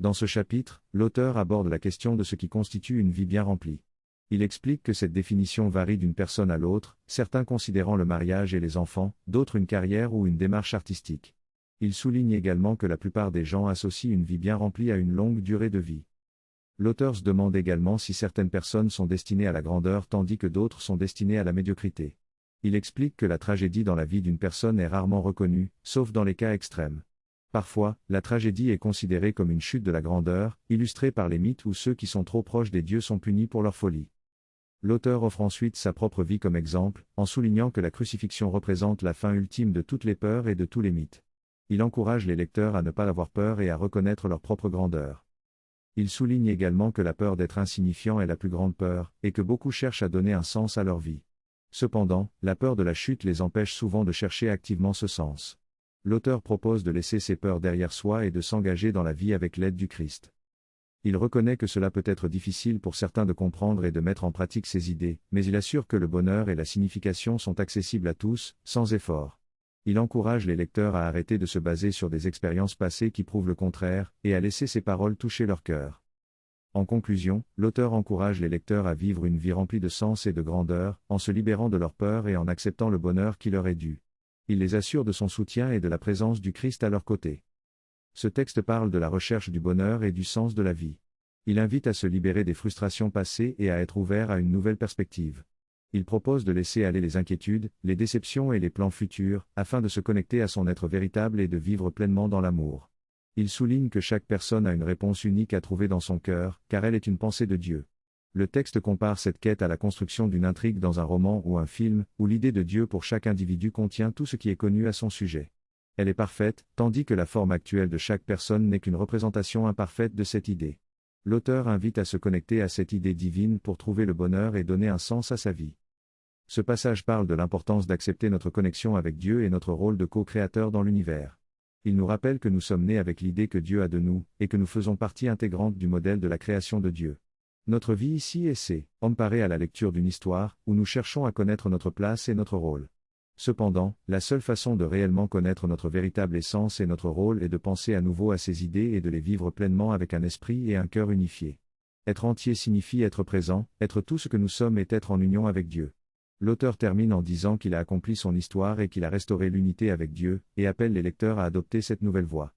Dans ce chapitre, l'auteur aborde la question de ce qui constitue une vie bien remplie. Il explique que cette définition varie d'une personne à l'autre, certains considérant le mariage et les enfants, d'autres une carrière ou une démarche artistique. Il souligne également que la plupart des gens associent une vie bien remplie à une longue durée de vie. L'auteur se demande également si certaines personnes sont destinées à la grandeur tandis que d'autres sont destinées à la médiocrité. Il explique que la tragédie dans la vie d'une personne est rarement reconnue, sauf dans les cas extrêmes. Parfois, la tragédie est considérée comme une chute de la grandeur, illustrée par les mythes où ceux qui sont trop proches des dieux sont punis pour leur folie. L'auteur offre ensuite sa propre vie comme exemple, en soulignant que la crucifixion représente la fin ultime de toutes les peurs et de tous les mythes. Il encourage les lecteurs à ne pas avoir peur et à reconnaître leur propre grandeur. Il souligne également que la peur d'être insignifiant est la plus grande peur, et que beaucoup cherchent à donner un sens à leur vie. Cependant, la peur de la chute les empêche souvent de chercher activement ce sens. L'auteur propose de laisser ces peurs derrière soi et de s'engager dans la vie avec l'aide du Christ. Il reconnaît que cela peut être difficile pour certains de comprendre et de mettre en pratique ces idées, mais il assure que le bonheur et la signification sont accessibles à tous, sans effort. Il encourage les lecteurs à arrêter de se baser sur des expériences passées qui prouvent le contraire, et à laisser ces paroles toucher leur cœur. En conclusion, l'auteur encourage les lecteurs à vivre une vie remplie de sens et de grandeur, en se libérant de leurs peurs et en acceptant le bonheur qui leur est dû. Il les assure de son soutien et de la présence du Christ à leur côté. Ce texte parle de la recherche du bonheur et du sens de la vie. Il invite à se libérer des frustrations passées et à être ouvert à une nouvelle perspective. Il propose de laisser aller les inquiétudes, les déceptions et les plans futurs, afin de se connecter à son être véritable et de vivre pleinement dans l'amour. Il souligne que chaque personne a une réponse unique à trouver dans son cœur, car elle est une pensée de Dieu. Le texte compare cette quête à la construction d'une intrigue dans un roman ou un film, où l'idée de Dieu pour chaque individu contient tout ce qui est connu à son sujet. Elle est parfaite, tandis que la forme actuelle de chaque personne n'est qu'une représentation imparfaite de cette idée. L'auteur invite à se connecter à cette idée divine pour trouver le bonheur et donner un sens à sa vie. Ce passage parle de l'importance d'accepter notre connexion avec Dieu et notre rôle de co-créateur dans l'univers. Il nous rappelle que nous sommes nés avec l'idée que Dieu a de nous, et que nous faisons partie intégrante du modèle de la création de Dieu. Notre vie ici et c'est, comparé à la lecture d'une histoire, où nous cherchons à connaître notre place et notre rôle. Cependant, la seule façon de réellement connaître notre véritable essence et notre rôle est de penser à nouveau à ces idées et de les vivre pleinement avec un esprit et un cœur unifiés. Être entier signifie être présent, être tout ce que nous sommes et être en union avec Dieu. L'auteur termine en disant qu'il a accompli son histoire et qu'il a restauré l'unité avec Dieu, et appelle les lecteurs à adopter cette nouvelle voie.